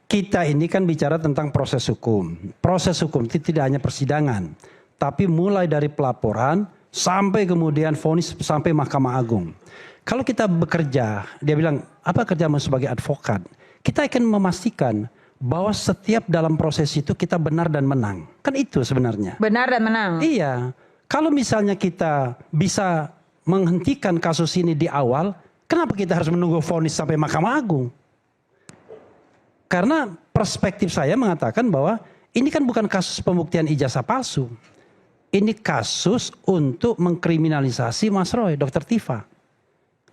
kita ini kan bicara tentang proses hukum. Proses hukum itu tidak hanya persidangan, tapi mulai dari pelaporan sampai kemudian vonis sampai Mahkamah Agung. Kalau kita bekerja, dia bilang, apa kerjamu sebagai advokat? Kita akan memastikan bahwa setiap dalam proses itu kita benar dan menang. Kan itu sebenarnya. Benar dan menang. Iya. Kalau misalnya kita bisa menghentikan kasus ini di awal, kenapa kita harus menunggu vonis sampai Mahkamah Agung? Karena perspektif saya mengatakan bahwa ini kan bukan kasus pembuktian ijazah palsu. Ini kasus untuk mengkriminalisasi Mas Roy, Dr. Tifa.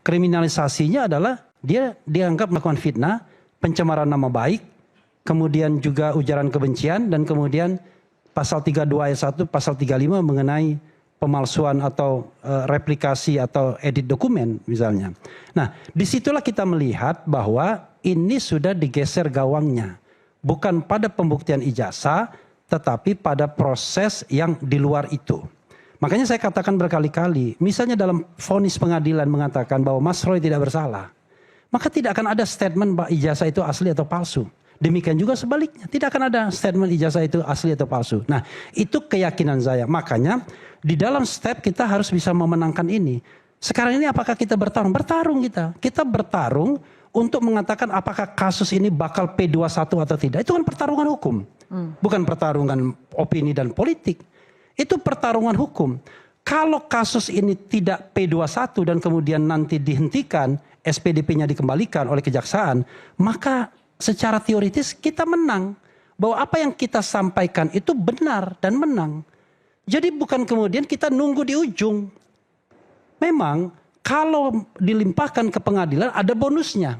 Kriminalisasinya adalah dia dianggap melakukan fitnah, pencemaran nama baik, kemudian juga ujaran kebencian, dan kemudian pasal 32 ayat 1, pasal 35 mengenai pemalsuan atau replikasi atau edit dokumen misalnya. Nah, disitulah kita melihat bahwa ini sudah digeser gawangnya. Bukan pada pembuktian ijazah, tetapi pada proses yang di luar itu. Makanya saya katakan berkali-kali, misalnya dalam vonis pengadilan mengatakan bahwa Mas Roy tidak bersalah, maka tidak akan ada statement bahwa ijazah itu asli atau palsu. Demikian juga sebaliknya, tidak akan ada statement ijazah itu asli atau palsu. Nah, itu keyakinan saya. Makanya di dalam step kita harus bisa memenangkan ini. Sekarang ini apakah kita bertarung? Bertarung kita. Kita bertarung untuk mengatakan apakah kasus ini bakal P21 atau tidak. Itu kan pertarungan hukum. Bukan pertarungan opini dan politik. Itu pertarungan hukum. Kalau kasus ini tidak P21 dan kemudian nanti dihentikan, SPDP-nya dikembalikan oleh kejaksaan, maka secara teoritis kita menang. Bahwa apa yang kita sampaikan itu benar dan menang. Jadi bukan kemudian kita nunggu di ujung. Memang kalau dilimpahkan ke pengadilan ada bonusnya.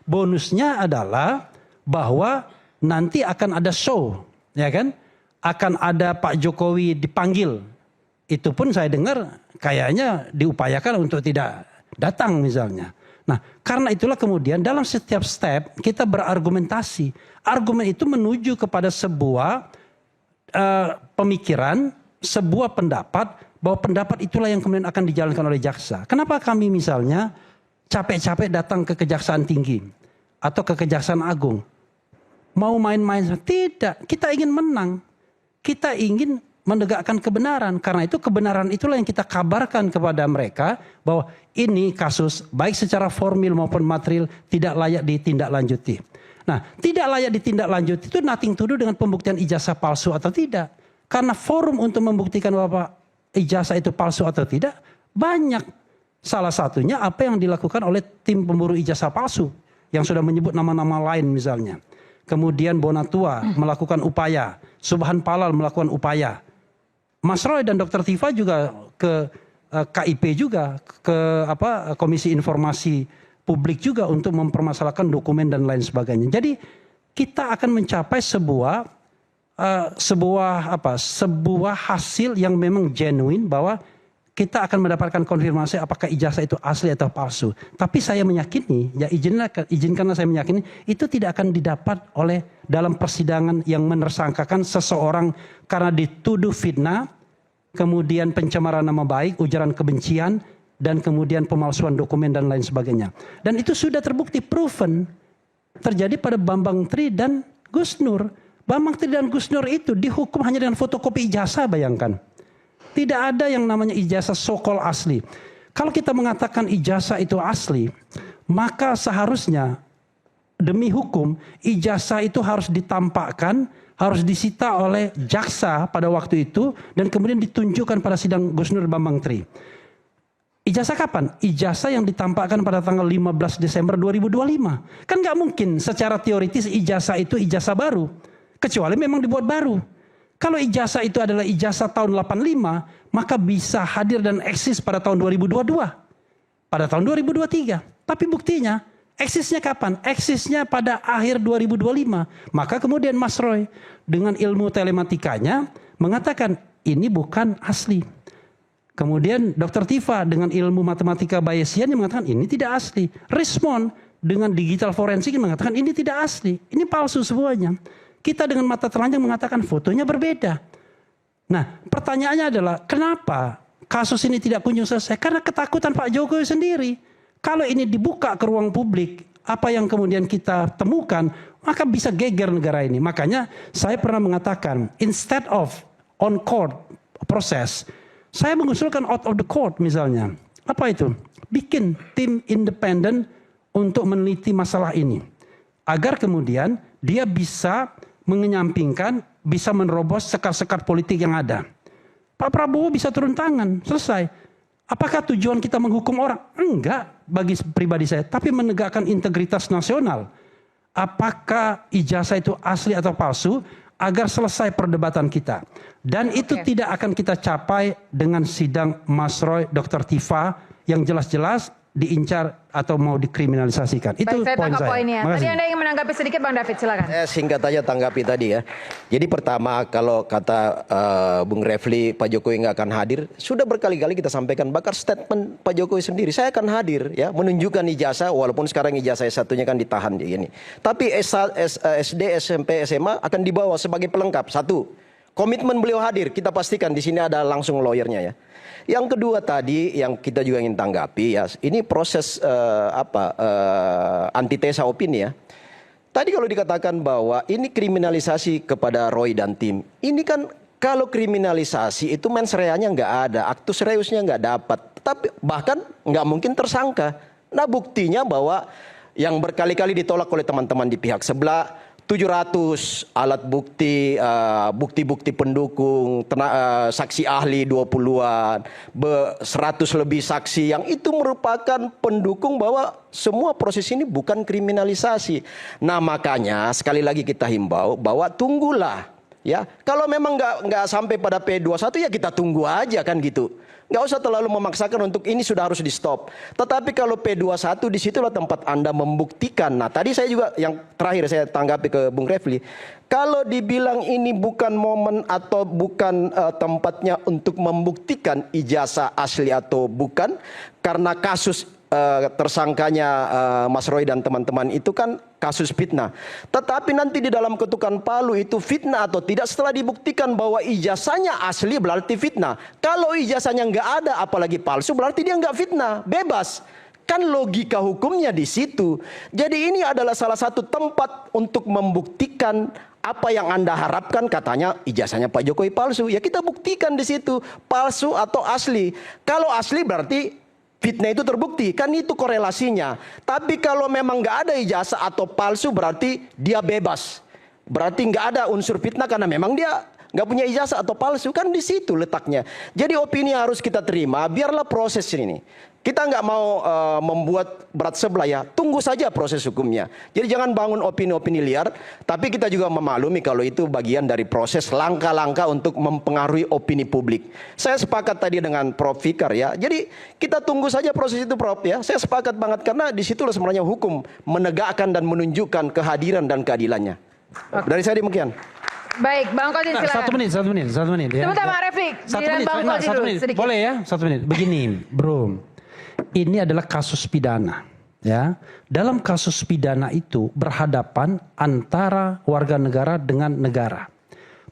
Bonusnya adalah bahwa nanti akan ada show, ya kan? Akan ada Pak Jokowi dipanggil. Itu pun saya dengar kayaknya diupayakan untuk tidak datang misalnya. Nah, karena itulah kemudian dalam setiap step kita berargumentasi. Argumen itu menuju kepada sebuah pemikiran, sebuah pendapat, bahwa pendapat itulah yang kemudian akan dijalankan oleh jaksa. Kenapa kami misalnya capek-capek datang ke Kejaksaan Tinggi atau ke Kejaksaan Agung? Mau main-main? Tidak, kita ingin menang. Kita ingin menegakkan kebenaran. Karena itu kebenaran itulah yang kita kabarkan kepada mereka bahwa ini kasus baik secara formil maupun material tidak layak ditindaklanjuti. Nah, tidak layak ditindaklanjuti itu nothing to do dengan pembuktian ijazah palsu atau tidak. Karena forum untuk membuktikan bahwa ijazah itu palsu atau tidak banyak. Salah satunya apa yang dilakukan oleh tim pemburu ijazah palsu yang sudah menyebut nama-nama lain misalnya. Kemudian Bonatua melakukan upaya, Subhan Palal melakukan upaya. Mas Roy dan Dr. Tifa juga ke KIP juga, ke Komisi Informasi Publik juga untuk mempermasalahkan dokumen dan lain sebagainya. Jadi kita akan mencapai sebuah hasil yang memang genuine bahwa kita akan mendapatkan konfirmasi apakah ijazah itu asli atau palsu. Tapi saya meyakini, ya izinkanlah saya meyakini, itu tidak akan didapat oleh dalam persidangan yang menersangkakan seseorang karena dituduh fitnah, kemudian pencemaran nama baik, ujaran kebencian, dan kemudian pemalsuan dokumen dan lain sebagainya. Dan itu sudah terbukti, proven, terjadi pada Bambang Tri dan Gus Nur. Bambang Tri dan Gus Nur itu dihukum hanya dengan fotokopi ijazah, bayangkan. Tidak ada yang namanya ijazah so-called asli. Kalau kita mengatakan ijazah itu asli, maka seharusnya demi hukum ijazah itu harus ditampakkan, harus disita oleh jaksa pada waktu itu dan kemudian ditunjukkan pada sidang Gus Nur Bambang Tri. Ijazah kapan? Ijazah yang ditampakkan pada tanggal 15 Desember 2025. Kan nggak mungkin secara teoritis ijazah itu ijazah baru. Kecuali memang dibuat baru. Kalau ijazah itu adalah ijazah tahun 85, maka bisa hadir dan eksis pada tahun 2022. Pada tahun 2023. Tapi buktinya, eksisnya kapan? Eksisnya pada akhir 2025. Maka kemudian Mas Roy dengan ilmu telematikanya mengatakan ini bukan asli. Kemudian Dr. Tifa dengan ilmu matematika Bayesian mengatakan ini tidak asli. Rismond dengan digital forensik mengatakan ini tidak asli. Ini palsu semuanya. Kita dengan mata telanjang mengatakan fotonya berbeda. Nah, pertanyaannya adalah kenapa kasus ini tidak kunjung selesai? Karena ketakutan Pak Jokowi sendiri. Kalau ini dibuka ke ruang publik, apa yang kemudian kita temukan, maka bisa geger negara ini. Makanya saya pernah mengatakan, instead of on court proses, saya mengusulkan out of the court misalnya. Apa itu? Bikin tim independen untuk meneliti masalah ini. Agar kemudian dia bisa mengenyampingkan, bisa menerobos sekat-sekat politik yang ada. Pak Prabowo bisa turun tangan, selesai. Apakah tujuan kita menghukum orang? Enggak, bagi pribadi saya. Tapi menegakkan integritas nasional. Apakah ijazah itu asli atau palsu? Agar selesai perdebatan kita. Dan itu tidak akan kita capai dengan sidang Mas Roy, Dr. Tifa, yang jelas-jelas diincar atau mau dikriminalisasikan. Itu baik, poin saya. Poinnya. Tadi Anda ingin menanggapi sedikit Bang David, silakan. Singkat aja tanggapi tadi ya. Jadi pertama kalau kata Bung Refli Pak Jokowi nggak akan hadir, sudah berkali-kali kita sampaikan, bahkan statement Pak Jokowi sendiri, saya akan hadir ya, menunjukkan ijazah, walaupun sekarang ijazah S1-nya kan ditahan ini. Tapi SD, SMP, SMA akan dibawa sebagai pelengkap. Satu, komitmen beliau hadir, kita pastikan di sini ada langsung lawyernya ya. Yang kedua tadi yang kita juga ingin tanggapi ya, ini proses antitesa opini ya. Tadi kalau dikatakan bahwa ini kriminalisasi kepada Roy dan tim, ini kan kalau kriminalisasi itu mens reanya nggak ada, aktus reusnya nggak dapat, tapi bahkan nggak mungkin tersangka. Nah buktinya bahwa yang berkali-kali ditolak oleh teman-teman di pihak sebelah, 700 alat bukti, bukti-bukti pendukung, saksi ahli 20-an, 100 lebih saksi yang itu merupakan pendukung bahwa semua proses ini bukan kriminalisasi. Nah makanya sekali lagi kita himbau bahwa tunggulah ya. Kalau memang nggak sampai pada P21 ya kita tunggu aja kan gitu. Nggak usah terlalu memaksakan untuk ini sudah harus di stop. Tetapi kalau P21 disitulah tempat Anda membuktikan. Nah tadi saya juga yang terakhir saya tanggapi ke Bung Refli. Kalau dibilang ini bukan momen atau bukan tempatnya untuk membuktikan ijazah asli atau bukan. Karena kasus tersangkanya Mas Roy dan teman-teman itu kan kasus fitnah. Tetapi nanti di dalam ketukan palu itu fitnah atau tidak setelah dibuktikan bahwa ijazahnya asli berarti fitnah. Kalau ijazahnya nggak ada apalagi palsu berarti dia nggak fitnah, bebas. Kan logika hukumnya di situ. Jadi ini adalah salah satu tempat untuk membuktikan apa yang Anda harapkan, katanya ijazahnya Pak Jokowi palsu. Ya kita buktikan di situ palsu atau asli. Kalau asli berarti fitnah itu terbukti, kan itu korelasinya. Tapi kalau memang nggak ada ijazah atau palsu berarti dia bebas. Berarti nggak ada unsur fitnah karena memang dia nggak punya ijazah atau palsu, kan di situ letaknya. Jadi opini harus kita terima, biarlah proses ini. Kita nggak mau membuat berat sebelah ya, tunggu saja proses hukumnya. Jadi jangan bangun opini-opini liar, tapi kita juga memaklumi kalau itu bagian dari proses langkah-langkah untuk mempengaruhi opini publik. Saya sepakat tadi dengan Prof. Fikar ya, jadi kita tunggu saja proses itu Prof ya. Saya sepakat banget karena disitulah sebenarnya hukum menegakkan dan menunjukkan kehadiran dan keadilannya. Dari saya demikian. Baik, Bang Kozin silakan. Satu menit. Ya. Sebentar Bang Refli, Satu menit. Boleh ya, 1 menit. Begini, bro. Ini adalah kasus pidana, ya. Dalam kasus pidana itu berhadapan antara warga negara dengan negara.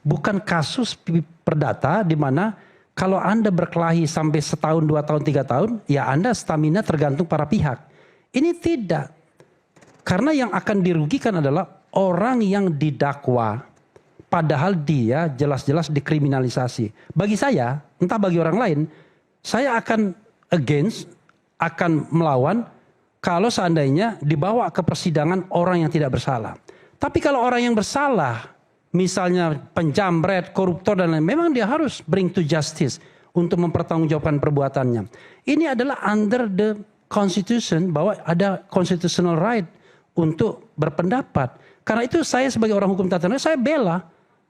Bukan kasus perdata di mana kalau Anda berkelahi sampai 1 tahun, 2 tahun, 3 tahun, ya Anda stamina tergantung para pihak. Ini tidak. Karena yang akan dirugikan adalah orang yang didakwa, padahal dia jelas-jelas dikriminalisasi. Bagi saya, entah bagi orang lain, saya akan akan melawan kalau seandainya dibawa ke persidangan orang yang tidak bersalah. Tapi kalau orang yang bersalah, misalnya penjamret, koruptor dan lain, memang dia harus bring to justice untuk mempertanggungjawabkan perbuatannya. Ini adalah under the constitution, bahwa ada constitutional right untuk berpendapat. Karena itu saya sebagai orang hukum tata negara, saya bela.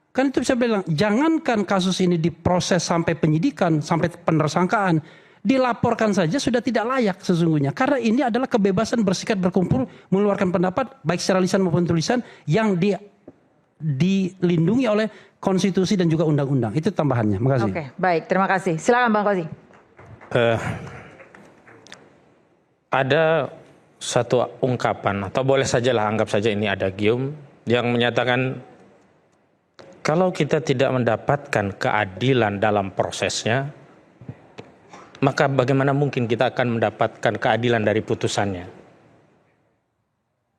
Kan itu bisa bilang, jangankan kasus ini diproses sampai penyidikan, sampai penersangkaan. Dilaporkan saja sudah tidak layak sesungguhnya. Karena ini adalah kebebasan bersikap, berkumpul, mengeluarkan pendapat, baik secara lisan maupun tulisan, yang dilindungi oleh konstitusi dan juga undang-undang. Itu tambahannya. Makasih. Oke, baik. Terima kasih. Silakan Bang Kozin. Ada satu ungkapan, atau boleh sajalah anggap saja ini adagium, yang menyatakan kalau kita tidak mendapatkan keadilan dalam prosesnya, maka bagaimana mungkin kita akan mendapatkan keadilan dari putusannya?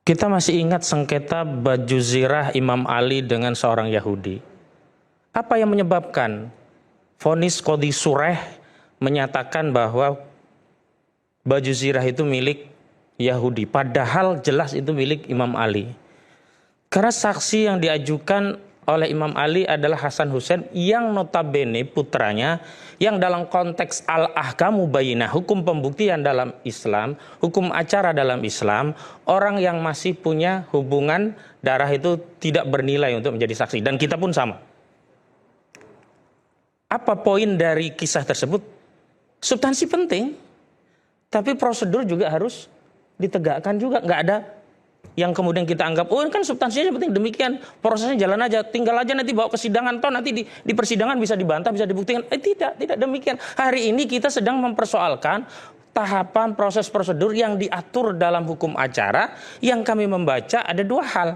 Kita masih ingat sengketa baju zirah Imam Ali dengan seorang Yahudi. Apa yang menyebabkan vonis Qadhi Shureh menyatakan bahwa baju zirah itu milik Yahudi, padahal jelas itu milik Imam Ali? Karena saksi yang diajukan oleh Imam Ali adalah Hasan Hussein yang notabene putranya, yang dalam konteks al-ahkamu bayinah, hukum pembuktian dalam Islam, hukum acara dalam Islam, orang yang masih punya hubungan darah itu tidak bernilai untuk menjadi saksi. Dan kita pun sama. Apa poin dari kisah tersebut? Substansi penting, tapi prosedur juga harus ditegakkan juga. Nggak ada yang kemudian kita anggap, oh kan substansinya penting, demikian prosesnya jalan aja, tinggal aja nanti bawa ke sidangan, toh nanti di persidangan bisa dibantah, bisa dibuktikan. Tidak demikian. Hari ini kita sedang mempersoalkan tahapan proses prosedur yang diatur dalam hukum acara. Yang kami membaca ada dua hal,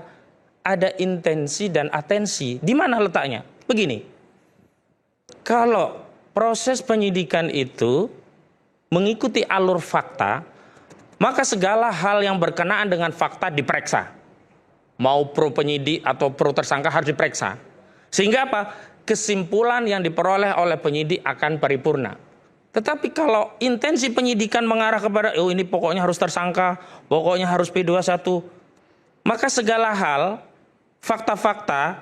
ada intensi dan atensi. Di mana letaknya? Begini, kalau proses penyidikan itu mengikuti alur fakta, maka segala hal yang berkenaan dengan fakta diperiksa. Mau pro penyidik atau pro tersangka harus diperiksa. Sehingga apa? Kesimpulan yang diperoleh oleh penyidik akan paripurna. Tetapi kalau intensi penyidikan mengarah kepada, oh ini pokoknya harus tersangka, pokoknya harus P21, maka segala hal, fakta-fakta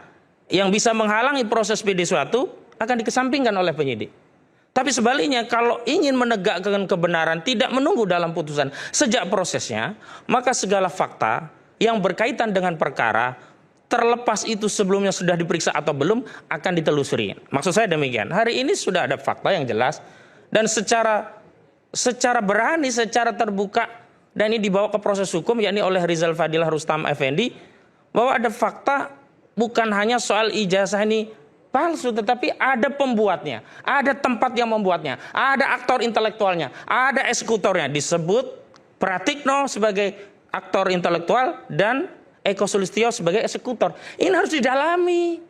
yang bisa menghalangi proses P21 akan dikesampingkan oleh penyidik. Tapi sebaliknya, kalau ingin menegakkan kebenaran, tidak menunggu dalam putusan sejak prosesnya, maka segala fakta yang berkaitan dengan perkara, terlepas itu sebelumnya sudah diperiksa atau belum, akan ditelusuri. Maksud saya demikian, hari ini sudah ada fakta yang jelas, dan secara berani, secara terbuka, dan ini dibawa ke proses hukum, yakni oleh Rizal Fadilah Rustam Effendi, bahwa ada fakta bukan hanya soal ijazah ini palsu, tetapi ada pembuatnya, ada tempat yang membuatnya, ada aktor intelektualnya, ada eksekutornya. Disebut Pratikno sebagai aktor intelektual dan Eko Sulistyo sebagai eksekutor. Ini harus didalami.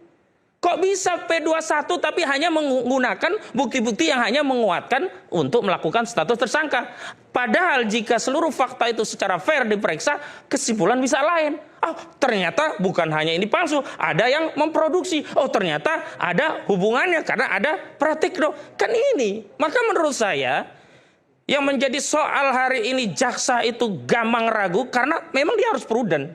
Kok bisa P21 tapi hanya menggunakan bukti-bukti yang hanya menguatkan untuk melakukan status tersangka. Padahal jika seluruh fakta itu secara fair diperiksa, kesimpulan bisa lain. Oh, ternyata bukan hanya ini palsu, ada yang memproduksi. Oh, ternyata ada hubungannya karena ada Pratikno. Kan ini. Maka menurut saya yang menjadi soal hari ini jaksa itu gampang ragu karena memang dia harus prudent.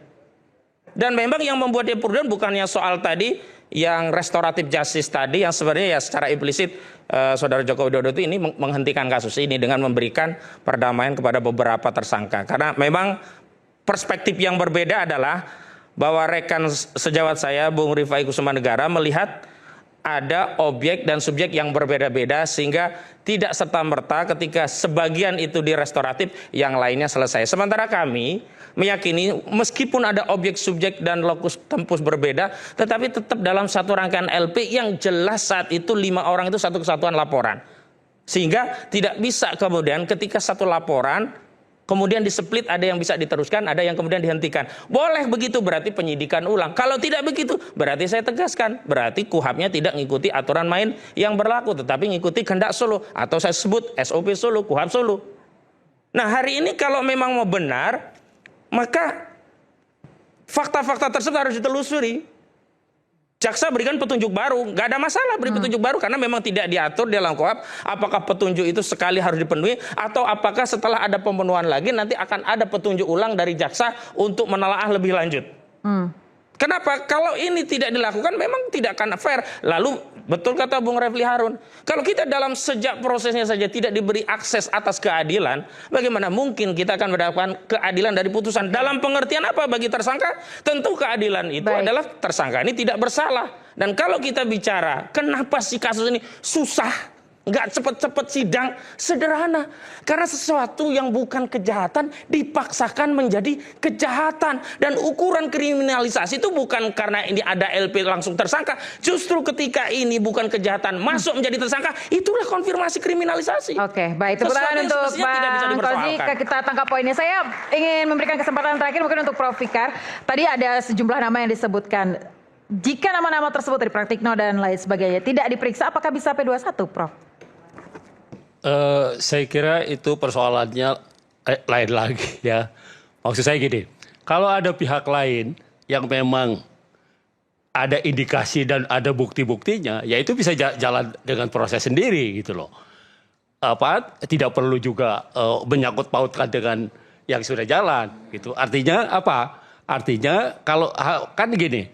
Dan memang yang membuat dia prudent bukannya soal tadi yang restoratif justice tadi, yang sebenarnya ya secara implisit Saudara Joko Widodo itu ini menghentikan kasus ini dengan memberikan perdamaian kepada beberapa tersangka. Karena memang perspektif yang berbeda adalah bahwa rekan sejawat saya Bung Rifai Kusumanegara melihat ada objek dan subjek yang berbeda-beda sehingga tidak serta-merta ketika sebagian itu di restoratif yang lainnya selesai. Sementara kami meyakini meskipun ada objek, subjek dan lokus tempus berbeda, tetapi tetap dalam satu rangkaian LP yang jelas saat itu 5 orang itu satu kesatuan laporan. Sehingga tidak bisa kemudian ketika satu laporan kemudian diseplit, ada yang bisa diteruskan, ada yang kemudian dihentikan. Boleh begitu berarti penyidikan ulang. Kalau tidak begitu berarti saya tegaskan, berarti KUHAP-nya tidak mengikuti aturan main yang berlaku, tetapi mengikuti kehendak Solo atau saya sebut SOP Solo, KUHAP Solo. Nah hari ini kalau memang mau benar, maka fakta-fakta tersebut harus ditelusuri. Jaksa berikan petunjuk baru, nggak ada masalah beri petunjuk baru karena memang tidak diatur di dalam KUHAP apakah petunjuk itu sekali harus dipenuhi atau apakah setelah ada pemenuhan lagi nanti akan ada petunjuk ulang dari jaksa untuk menelaah lebih lanjut. Kenapa? Kalau ini tidak dilakukan memang tidak akan fair. Lalu betul kata Bung Refli Harun, kalau kita dalam sejak prosesnya saja tidak diberi akses atas keadilan, bagaimana mungkin kita akan mendapatkan keadilan dari putusan? Dalam pengertian apa bagi tersangka? Tentu keadilan itu adalah tersangka ini tidak bersalah. Dan kalau kita bicara kenapa sih kasus ini susah, nggak cepet-cepet sidang, sederhana. Karena sesuatu yang bukan kejahatan dipaksakan menjadi kejahatan. Dan ukuran kriminalisasi itu bukan karena ini ada LP langsung tersangka. Justru ketika ini bukan kejahatan masuk menjadi tersangka, itulah konfirmasi kriminalisasi. Oke, baik. Tepuk tangan untuk Bang Kozi. Kita tangkap poinnya. Saya ingin memberikan kesempatan terakhir mungkin untuk Prof. Fikar. Tadi ada sejumlah nama yang disebutkan. Jika nama-nama tersebut dari Pratikno dan lain sebagainya tidak diperiksa, apakah bisa P21, Prof? Saya kira itu persoalannya lain lagi ya. Maksud saya gini, Kalau ada pihak lain yang memang ada indikasi dan ada bukti-buktinya, ya itu bisa jalan dengan proses sendiri gitu loh. Tidak perlu juga menyangkut pautkan dengan yang sudah jalan gitu. Artinya apa? Artinya kalau kan gini,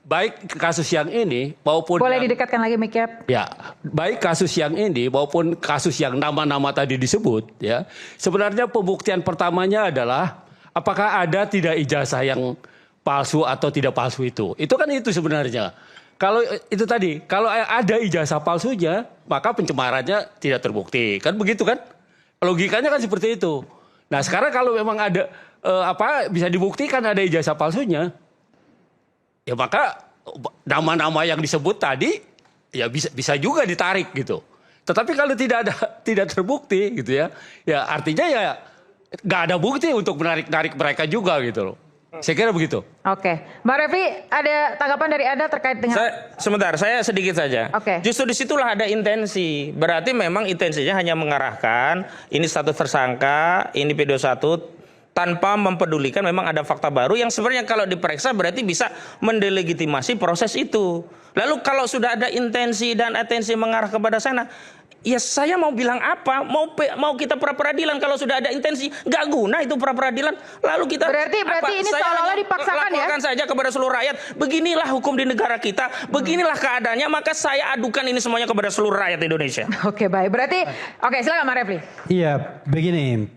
baik kasus yang ini maupun Boleh didekatkan lagi mic-nya. ya, baik kasus yang ini maupun kasus yang nama-nama tadi disebut ya. Sebenarnya pembuktian pertamanya adalah apakah ada tidak ijazah yang palsu atau tidak palsu itu. Itu kan itu sebenarnya. Kalau itu tadi, kalau ada ijazah palsunya, maka pencemarannya tidak terbukti. Kan begitu kan? Logikanya kan seperti itu. Nah, sekarang kalau memang ada bisa dibuktikan ada ijazah palsunya, ya maka nama-nama yang disebut tadi ya bisa juga ditarik gitu. Tetapi kalau tidak terbukti gitu ya, ya artinya ya nggak ada bukti untuk menarik mereka juga gitu loh. Saya kira begitu. Oke, Mbak Refli, ada tanggapan dari Anda terkait dengan... Sebentar, saya sedikit saja. Oke. Justru disitulah ada intensi. Berarti memang intensinya hanya mengarahkan ini status tersangka, ini P21, tanpa mempedulikan memang ada fakta baru yang sebenarnya kalau diperiksa berarti bisa mendelegitimasi proses itu. Lalu kalau sudah ada intensi dan atensi mengarah kepada sana, ya saya mau bilang apa? Mau kita pra-peradilan kalau sudah ada intensi, nggak guna itu pra-peradilan. Lalu kita Berarti ini seolah-olah dipaksakan ya? Laporkan saja kepada seluruh rakyat. Beginilah hukum di negara kita, beginilah keadaannya, maka saya adukan ini semuanya kepada seluruh rakyat Indonesia. Oke, baik. Berarti, oke, silakan Mbak Refli. Iya, begini.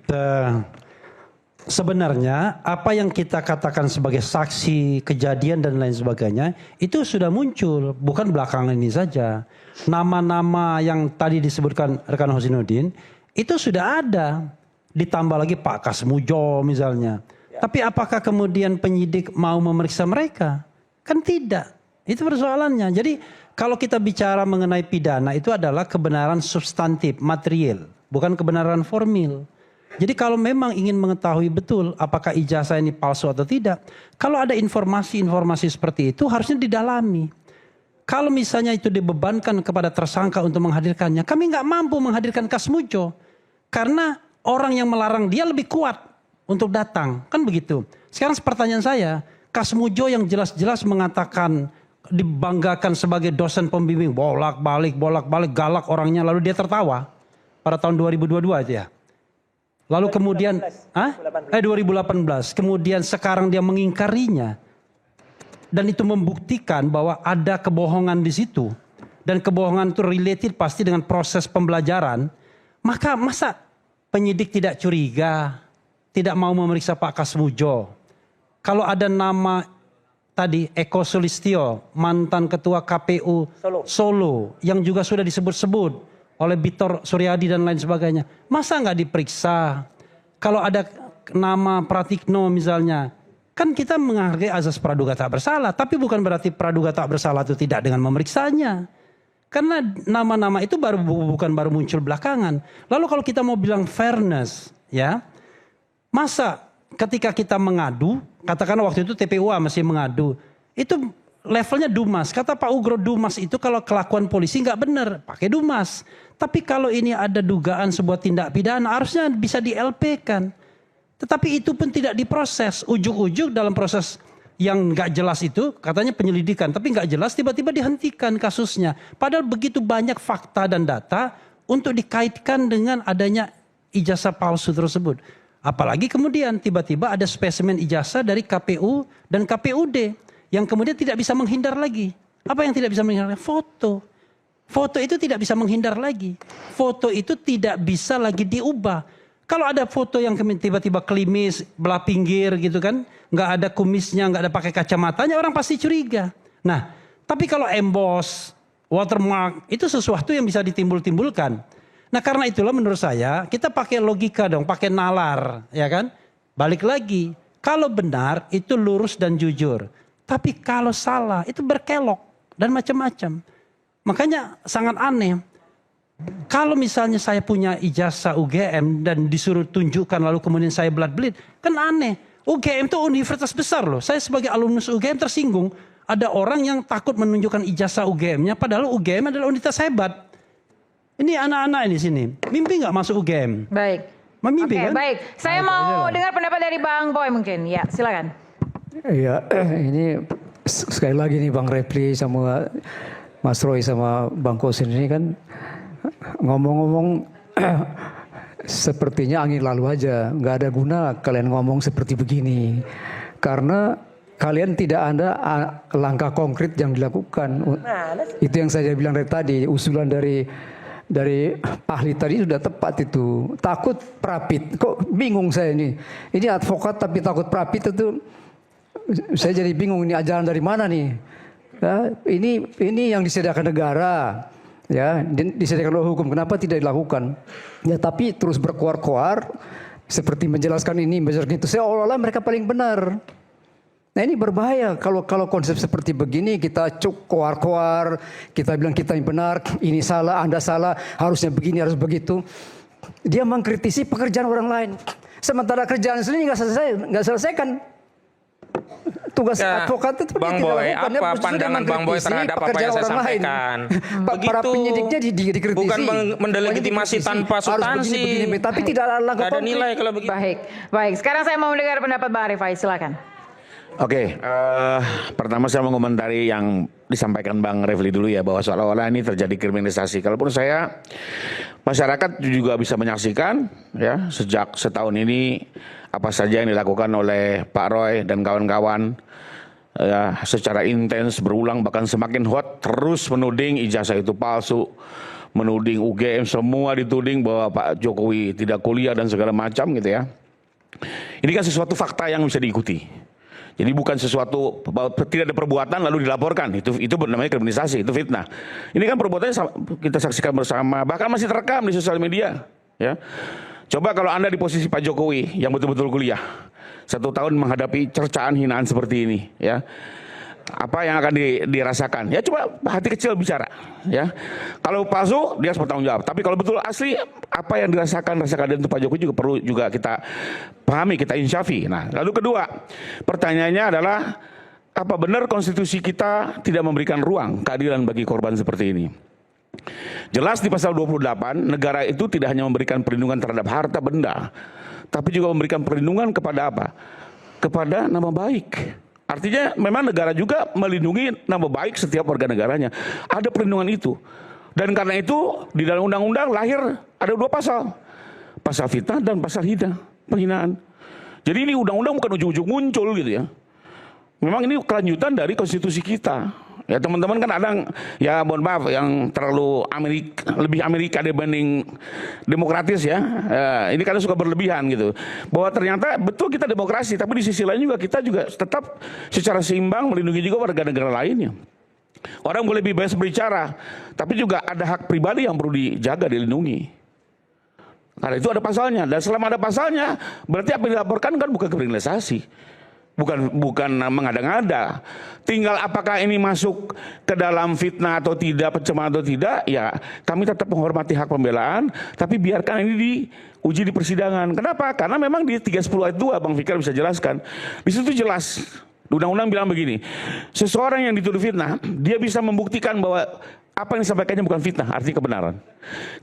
Sebenarnya apa yang kita katakan sebagai saksi kejadian dan lain sebagainya itu sudah muncul, bukan belakangan ini saja. Nama-nama yang tadi disebutkan rekan Husainuddin itu sudah ada, ditambah lagi Pak Kasmujo misalnya. Tapi apakah kemudian penyidik mau memeriksa mereka? Kan tidak. Itu persoalannya. Jadi kalau kita bicara mengenai pidana itu adalah kebenaran substantif, material, bukan kebenaran formil. Jadi kalau memang ingin mengetahui betul apakah ijazah ini palsu atau tidak, kalau ada informasi-informasi seperti itu harusnya didalami. Kalau misalnya itu dibebankan kepada tersangka untuk menghadirkannya, kami nggak mampu menghadirkan Kasmujo. Karena orang yang melarang dia lebih kuat untuk datang, kan begitu. Sekarang pertanyaan saya, Kasmujo yang jelas-jelas mengatakan dibanggakan sebagai dosen pembimbing, bolak-balik galak orangnya, lalu dia tertawa pada tahun 2022 itu ya. Lalu kemudian 2018, kemudian sekarang dia mengingkarinya. Dan itu membuktikan bahwa ada kebohongan di situ. Dan kebohongan itu related pasti dengan proses pembelajaran. Maka masa penyidik tidak curiga, tidak mau memeriksa Pak Kasmujo. Kalau ada nama tadi Eko Sulistyo, mantan ketua KPU Solo yang juga sudah disebut-sebut oleh Bitor Suryadi dan lain sebagainya. Masa nggak diperiksa? Kalau ada nama Pratikno misalnya, kan kita menghargai azas praduga tak bersalah, tapi bukan berarti praduga tak bersalah itu tidak dengan memeriksanya. Karena nama-nama itu bukan baru muncul belakangan. Lalu kalau kita mau bilang fairness, ya, masa ketika kita mengadu, katakan waktu itu TPUA masih mengadu, itu levelnya Dumas. Kata Pak Ugro, Dumas itu kalau kelakuan polisi nggak benar, pakai Dumas. Tapi kalau ini ada dugaan sebuah tindak pidana, harusnya bisa di-LP-kan. Tetapi itu pun tidak diproses. Ujuk-ujuk dalam proses yang nggak jelas itu, katanya penyelidikan, tapi nggak jelas, tiba-tiba dihentikan kasusnya. Padahal begitu banyak fakta dan data untuk dikaitkan dengan adanya ijazah palsu tersebut. Apalagi kemudian tiba-tiba ada spesimen ijazah dari KPU dan KPUD. Yang kemudian tidak bisa menghindar lagi. Apa yang tidak bisa menghindar lagi? Foto. Foto itu tidak bisa menghindar lagi. Foto itu tidak bisa lagi diubah. Kalau ada foto yang tiba-tiba klimis, belah pinggir gitu kan. Nggak ada kumisnya, nggak ada pakai kacamatanya, orang pasti curiga. Nah, tapi kalau emboss, watermark, itu sesuatu yang bisa ditimbul-timbulkan. Nah karena itulah menurut saya, kita pakai logika dong, pakai nalar. Ya kan? Balik lagi, kalau benar itu lurus dan jujur. Tapi kalau salah itu berkelok dan macam-macam. Makanya sangat aneh. Kalau misalnya saya punya ijazah UGM dan disuruh tunjukkan lalu kemudian saya belat-belit, kan aneh. UGM itu universitas besar loh. Saya sebagai alumnus UGM tersinggung. Ada orang yang takut menunjukkan ijazah UGM-nya padahal UGM adalah universitas hebat. Ini anak-anak ini sini. Mimpi nggak masuk UGM? Baik. Memimpin Oke, kan? baik. Saya mau dengar pendapat dari Bang Boy mungkin. Ya, silakan. Iya, ini sekali lagi nih Bang Repli sama Mas Roy sama Bang Kosin ini kan ngomong-ngomong sepertinya angin lalu aja, nggak ada guna kalian ngomong seperti begini karena kalian tidak ada langkah konkret yang dilakukan. Itu yang saya bilang dari tadi, usulan dari ahli tadi sudah tepat itu. Takut prapit, kok bingung saya ini. Ini advokat tapi takut prapit itu, saya jadi bingung ini ajaran dari mana nih? Ya, ini yang disediakan negara. Ya, disediakan oleh hukum, kenapa tidak dilakukan? Ya, tapi terus berkoar-koar seperti menjelaskan ini, menjelaskan itu, seolah-olah mereka paling benar. Nah, ini berbahaya kalau konsep seperti begini kita koar-koar, kita bilang kita yang benar, ini salah, Anda salah, harusnya begini, harus begitu. Dia mengkritisi pekerjaan orang lain. Sementara kerjaan sendiri nggak selesaikan. Tugas advokat itu Bang Boy, apa pandangan Bang Boy terhadap apa yang saya sampaikan? Para penyidiknya dikritisi. Bukan mendelegitimasi tanpa substansi. Begini, tapi tidak ada langkah ada konkret. nilai kalau begitu. Baik. Sekarang saya mau mendengar pendapat Bang Rifai, silakan. Oke, pertama saya mau komentari yang disampaikan Bang Refli dulu ya, bahwa seolah-olah ini terjadi kriminalisasi. Kalaupun saya, masyarakat juga bisa menyaksikan ya, sejak setahun ini apa saja yang dilakukan oleh Pak Roy dan kawan-kawan ya, secara intens, berulang, bahkan semakin hot, terus menuding ijazah itu palsu, menuding UGM, semua dituding bahwa Pak Jokowi tidak kuliah dan segala macam gitu ya. Ini kan sesuatu fakta yang bisa diikuti. Jadi bukan sesuatu tidak ada perbuatan lalu dilaporkan, itu namanya kriminalisasi, itu fitnah. Ini kan perbuatannya kita saksikan bersama, bahkan masih terekam di sosial media. Ya, coba kalau Anda di posisi Pak Jokowi yang betul-betul kuliah, 1 tahun menghadapi cercaan, hinaan seperti ini, ya, apa yang akan dirasakan? Ya coba hati kecil bicara, ya. Kalau palsu dia harus bertanggung jawab. Tapi kalau betul asli, apa yang rasakan dan untuk Pak Jokowi juga perlu juga kita pahami, kita insyafi. Nah, lalu kedua, pertanyaannya adalah apa benar konstitusi kita tidak memberikan ruang keadilan bagi korban seperti ini? Jelas di pasal 28, negara itu tidak hanya memberikan perlindungan terhadap harta benda, tapi juga memberikan perlindungan kepada apa? Kepada nama baik. Artinya memang negara juga melindungi nama baik setiap warga negaranya. Ada perlindungan itu. Dan karena itu di dalam undang-undang lahir ada 2 pasal. Pasal fitnah dan pasal penghinaan. Jadi ini undang-undang bukan ujung-ujung muncul gitu ya. Memang ini kelanjutan dari konstitusi kita. Ya teman-teman kan ada ya mohon maaf yang terlalu lebih Amerika dibanding demokratis ya. Ini kan suka berlebihan gitu. Bahwa ternyata betul kita demokrasi, tapi di sisi lain juga kita juga tetap secara seimbang melindungi juga warga negara lainnya. Orang boleh bebas berbicara, tapi juga ada hak pribadi yang perlu dijaga, dilindungi. Karena itu ada pasalnya, dan selama ada pasalnya berarti apa yang dilaporkan kan bukan kriminalisasi. Bukan mengada-ngada. Tinggal apakah ini masuk ke dalam fitnah atau tidak, pencemaran atau tidak, ya kami tetap menghormati hak pembelaan, tapi biarkan ini diuji di persidangan. Kenapa? Karena memang di 310 ayat 2, Bang Fikar bisa jelaskan. Di situ jelas, undang-undang bilang begini, seseorang yang dituduh fitnah, dia bisa membuktikan bahwa apa yang disampaikannya bukan fitnah, artinya kebenaran.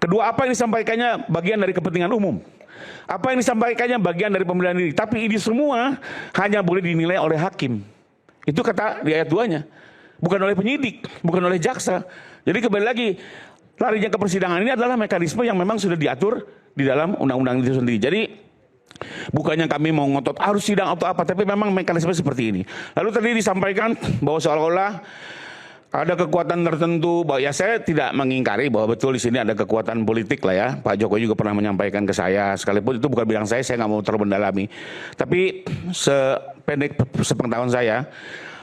Kedua, apa yang disampaikannya bagian dari kepentingan umum. Apa yang disampaikannya bagian dari pembelaan diri. Tapi ini semua hanya boleh dinilai oleh hakim. Itu kata di ayat 2-nya. Bukan oleh penyidik, bukan oleh jaksa. Jadi kembali lagi, larinya ke persidangan ini adalah mekanisme yang memang sudah diatur di dalam undang-undang itu sendiri. Jadi bukannya kami mau ngotot harus sidang atau apa, tapi memang mekanisme seperti ini. Lalu tadi disampaikan bahwa seolah-olah ada kekuatan tertentu, bahwa ya saya tidak mengingkari bahwa betul di sini ada kekuatan politik lah ya. Pak Jokowi juga pernah menyampaikan ke saya, sekalipun itu bukan bidang saya nggak mau terlalu mendalami. Tapi sependek sepengetahuan saya,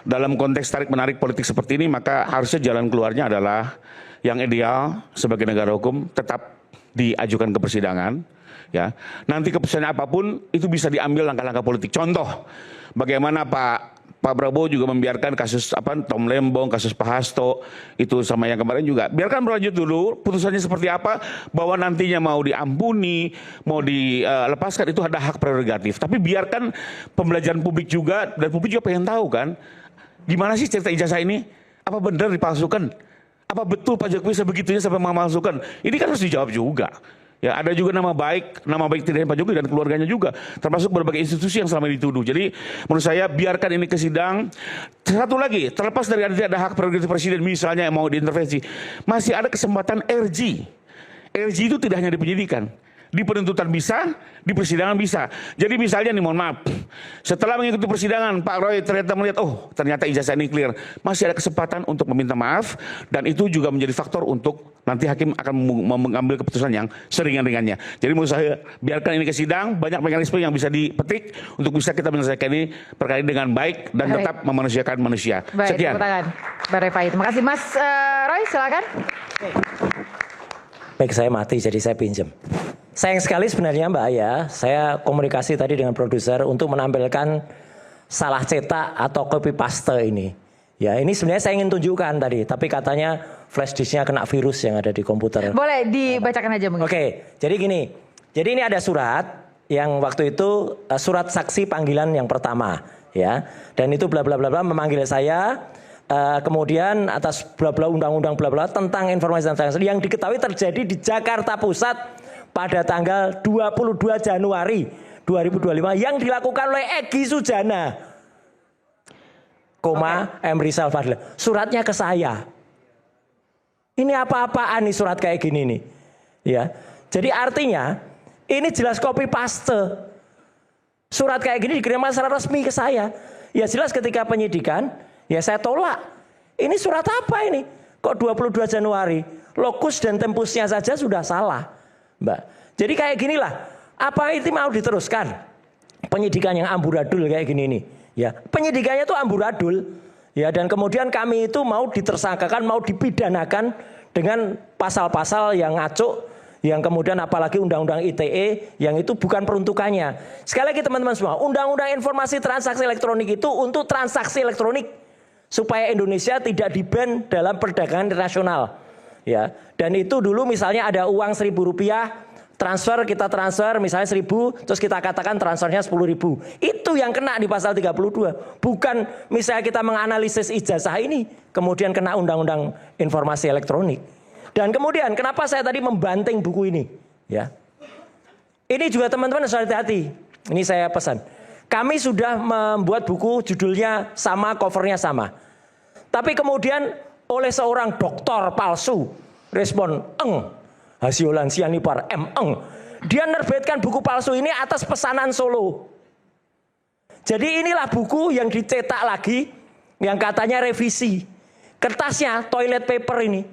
dalam konteks tarik-menarik politik seperti ini, maka harusnya jalan keluarnya adalah yang ideal sebagai negara hukum tetap diajukan ke persidangan. Ya, nanti keputusan apapun itu bisa diambil langkah-langkah politik. Contoh, bagaimana Pak Prabowo juga membiarkan kasus Tom Lembong, kasus Pak Hasto, itu sama yang kemarin juga. Biarkan berlanjut dulu, putusannya seperti apa, bahwa nantinya mau diampuni, mau dilepaskan, itu ada hak prerogatif. Tapi biarkan pembelajaran publik juga, dan publik juga pengen tahu kan, gimana sih cerita ijazah ini? Apa benar dipalsukan? Apa betul Pak Jokowi sebegitunya sampai memalsukan? Ini kan harus dijawab juga. Ya, ada juga nama baik tidak hanya Pak Jokowi dan keluarganya juga, termasuk berbagai institusi yang selama ini dituduh. Jadi menurut saya biarkan ini ke sidang. Satu lagi, terlepas dari ada hak prerogatif presiden misalnya yang mau diintervensi, masih ada kesempatan RG. RG itu tidak hanya di penyidikan, di penuntutan bisa, di persidangan bisa. Jadi misalnya nih, mohon maaf, setelah mengikuti persidangan Pak Roy ternyata melihat, oh ternyata ijazah ini clear, masih ada kesempatan untuk meminta maaf, dan itu juga menjadi faktor untuk nanti hakim akan mengambil keputusan yang seringan-ringannya. Jadi menurut saya biarkan ini ke sidang, banyak mekanisme yang bisa dipetik untuk bisa kita menyelesaikan ini perkara ini dengan baik dan tetap memanusiakan manusia. Baik, Sekian. tepuk tangan Mbak Rifai. Terima kasih Mas Roy, silakan. Baik, saya mati jadi saya pinjam. Sayang sekali sebenarnya Mbak Aya, saya komunikasi tadi dengan produser untuk menampilkan salah cetak atau copy paste ini. Ya, ini sebenarnya saya ingin tunjukkan tadi, tapi katanya flash disknya kena virus yang ada di komputer. Boleh dibacakan aja mungkin. Oke, jadi gini. Jadi ini ada surat yang waktu itu surat saksi panggilan yang pertama, ya. Dan itu bla bla bla bla memanggil saya. Kemudian atas bla bla undang-undang bla bla tentang informasi yang diketahui terjadi di Jakarta Pusat pada tanggal 22 Januari 2025 yang dilakukan oleh Egy Sujana, M. Rizal Fadla. Suratnya ke saya. Ini apa-apaan nih surat kayak gini nih, ya. Jadi artinya ini jelas copy paste. Surat kayak gini dikirim secara resmi ke saya. Ya jelas ketika penyidikan, ya saya tolak. Ini surat apa ini? Kok 22 Januari? Lokus dan tempusnya saja sudah salah, Mbak. Jadi kayak ginilah. Apa itu mau diteruskan? Penyidikan yang amburadul kayak gini nih. Ya, penyidikannya itu amburadul. Ya, dan kemudian kami itu mau ditersangkakan, mau dipidanakan dengan pasal-pasal yang ngaco, yang kemudian apalagi undang-undang ITE yang itu bukan peruntukannya. Sekali lagi teman-teman semua, undang-undang informasi transaksi elektronik itu untuk transaksi elektronik supaya Indonesia tidak di-ban dalam perdagangan internasional. Ya, dan itu dulu misalnya ada uang Rp1.000 transfer, kita transfer misalnya 1.000, terus kita katakan transfernya 10.000. Itu yang kena di pasal 32. Bukan misalnya kita menganalisis ijazah ini, kemudian kena undang-undang informasi elektronik. Dan kemudian kenapa saya tadi membanting buku ini? Ya, ini juga teman-teman harus hati-hati. Ini saya pesan. Kami sudah membuat buku judulnya sama, covernya sama. Tapi kemudian oleh seorang doktor palsu, respon Hasiolan Sianipar dia nerbitkan buku palsu ini atas pesanan Solo. Jadi inilah buku yang dicetak lagi, yang katanya revisi. Kertasnya toilet paper ini.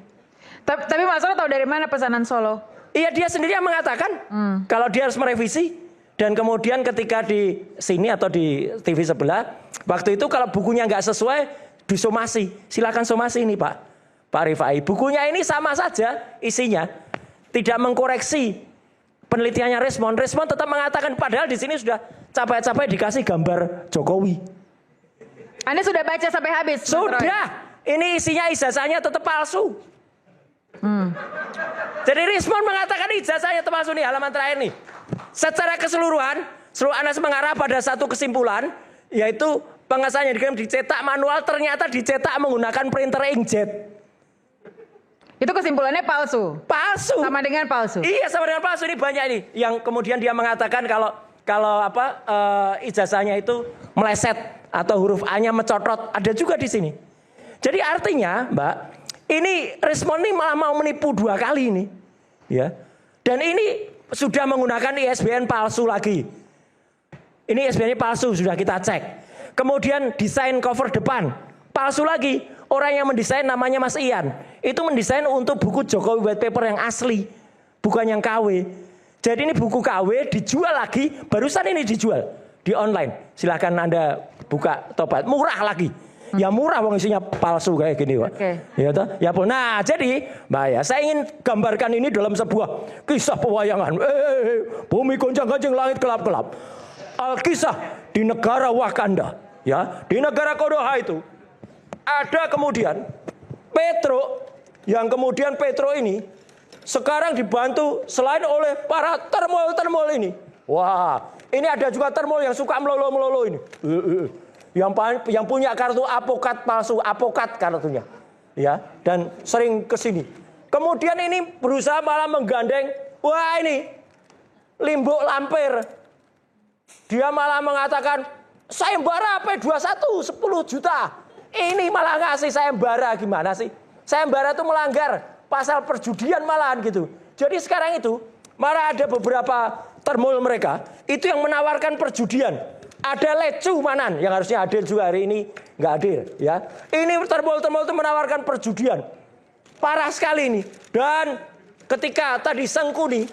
Tapi Mas Roy tahu dari mana pesanan Solo? Iya, dia sendiri yang mengatakan kalau dia harus merevisi. Dan kemudian ketika di sini atau di TV sebelah, waktu itu kalau bukunya nggak sesuai, disomasi. Silakan somasi ini Pak Rifai. Bukunya ini sama saja isinya. Tidak mengkoreksi penelitiannya Respon tetap mengatakan padahal di sini sudah capek-capek dikasih gambar Jokowi. Anda sudah baca sampai habis? Sudah. Ini isinya ijazahnya tetap palsu. Jadi Respon mengatakan ijazahnya tetap palsu nih, halaman terakhir nih. Secara keseluruhan, seluruh Anas mengarah pada satu kesimpulan, yaitu pengesahannya dicetak manual ternyata dicetak menggunakan printer inkjet. Itu kesimpulannya palsu. Palsu. Sama dengan palsu. Iya, sama dengan palsu. Ini banyak ini yang kemudian dia mengatakan kalau ijazahnya itu meleset atau huruf A-nya mencotot, ada juga di sini. Jadi artinya, Mbak, ini Respon ini malah mau menipu 2 kali ini. Ya. Dan ini sudah menggunakan ISBN palsu lagi. Ini ISBN palsu sudah kita cek. Kemudian desain cover depan palsu lagi. Orang yang mendesain namanya Mas Ian. Itu mendesain untuk buku Jokowi white paper yang asli, bukan yang KW. Jadi ini buku KW dijual lagi, barusan ini dijual di online. Silakan Anda buka tobat, murah lagi. Ya murah, wong isinya palsu kayak gini, Pak. Oke. Ya toh? Ya, nah, jadi, Mbak ya, saya ingin gambarkan ini dalam sebuah kisah pewayangan. Bumi goncang-gancing, langit gelap-gelap. Alkisah di negara Wakanda, ya, di negara Konoha itu. Ada kemudian Petro, yang kemudian Petro ini sekarang dibantu selain oleh para termol ini. Wah, ini ada juga termol yang suka melolo ini. Yang punya kartu apokat palsu, apokat kartunya. Ya, dan sering ke sini. Kemudian ini berusaha malah menggandeng Wah ini, Limbuk Lampir. Dia malah mengatakan, sayembara P21 10 juta. Ini malah ngasih sayembara, gimana sih? Sayembara itu melanggar pasal perjudian malahan gitu. Jadi sekarang itu, malah ada beberapa termul mereka, itu yang menawarkan perjudian. Ada Lecu Manan, yang harusnya hadir juga hari ini, nggak hadir. Ya, ini termul-termul itu menawarkan perjudian. Parah sekali ini. Dan ketika tadi Sengkuni,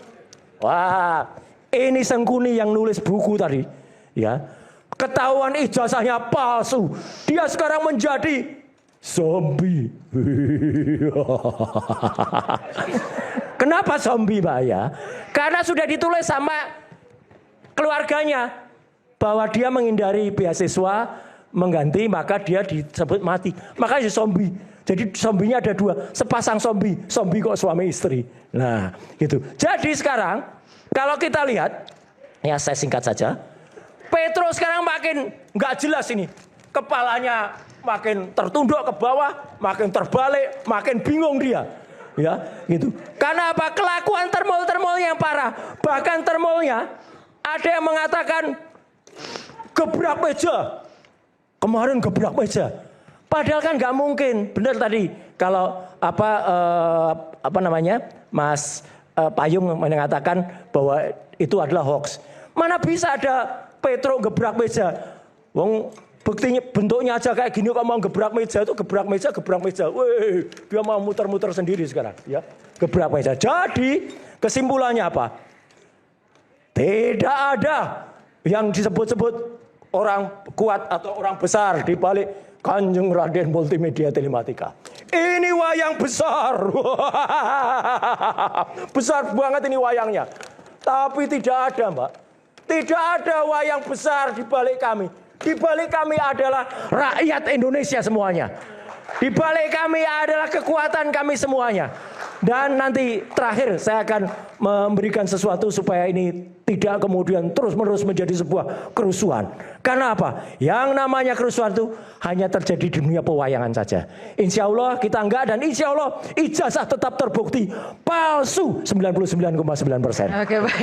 wah, ini Sengkuni yang nulis buku tadi, ya. Ketahuan ijazahnya palsu. Dia sekarang menjadi zombie. Kenapa zombie, Pak ya? Karena sudah ditulis sama keluarganya bahwa dia menghindari beasiswa mengganti, maka dia disebut mati. Makanya zombie. Jadi zombinya ada dua, sepasang zombie. Zombie kok suami istri. Nah, gitu. Jadi sekarang kalau kita lihat, ya saya singkat saja. Petro sekarang makin nggak jelas ini. Kepalanya makin tertunduk ke bawah, makin terbalik, makin bingung dia. Ya, gitu. Karena apa? Kelakuan termul yang parah. Bahkan termulnya ada yang mengatakan gebrak meja. Kemarin gebrak meja. Padahal kan nggak mungkin. Benar tadi kalau apa namanya? Mas Payung mengatakan bahwa itu adalah hoax. Mana bisa ada Petro gebrak meja. Wong buktinya bentuknya aja kayak gini kok mau gebrak meja, itu gebrak meja. Wih, dia mau muter-muter sendiri sekarang, ya. Gebrak meja. Jadi, kesimpulannya apa? Tidak ada yang disebut-sebut orang kuat atau orang besar di balik Kanjeng Raden Multimedia Telematika. Ini wayang besar. Besar banget ini wayangnya. Tapi tidak ada, Mbak. Tidak ada wayang besar di balik kami. Di balik kami adalah rakyat Indonesia semuanya. Di balik kami adalah kekuatan kami semuanya. Dan nanti terakhir saya akan memberikan sesuatu supaya ini tidak kemudian terus-menerus menjadi sebuah kerusuhan. Karena apa? Yang namanya kerusuhan itu hanya terjadi di dunia pewayangan saja. Insya Allah kita enggak, dan insya Allah ijazah tetap terbukti palsu 99,9%. Oke, baik.